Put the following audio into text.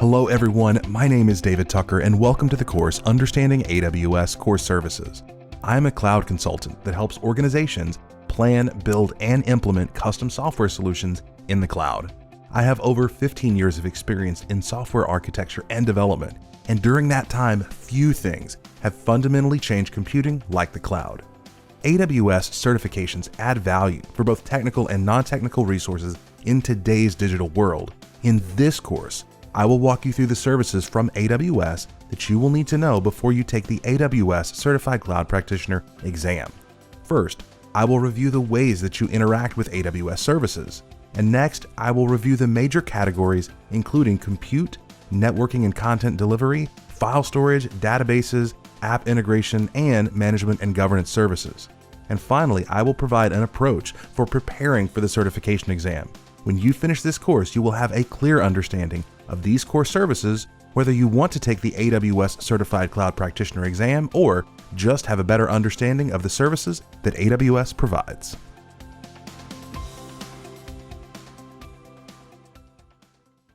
Hello everyone, my name is David Tucker and welcome to the course Understanding AWS Core Services. I'm a cloud consultant that helps organizations plan, build, and implement custom software solutions in the cloud. I have over 15 years of experience in software architecture and development, and during that time, few things have fundamentally changed computing like the cloud. AWS certifications add value for both technical and non-technical resources in today's digital world. In this course, I will walk you through the services from AWS that you will need to know before you take the AWS Certified Cloud Practitioner exam. First, I will review the ways that you interact with AWS services. And next, I will review the major categories including compute, networking and content delivery, file storage, databases, app integration, and management and governance services. And finally, I will provide an approach for preparing for the certification exam. When you finish this course, you will have a clear understanding of these core services, whether you want to take the AWS Certified Cloud Practitioner exam or just have a better understanding of the services that AWS provides.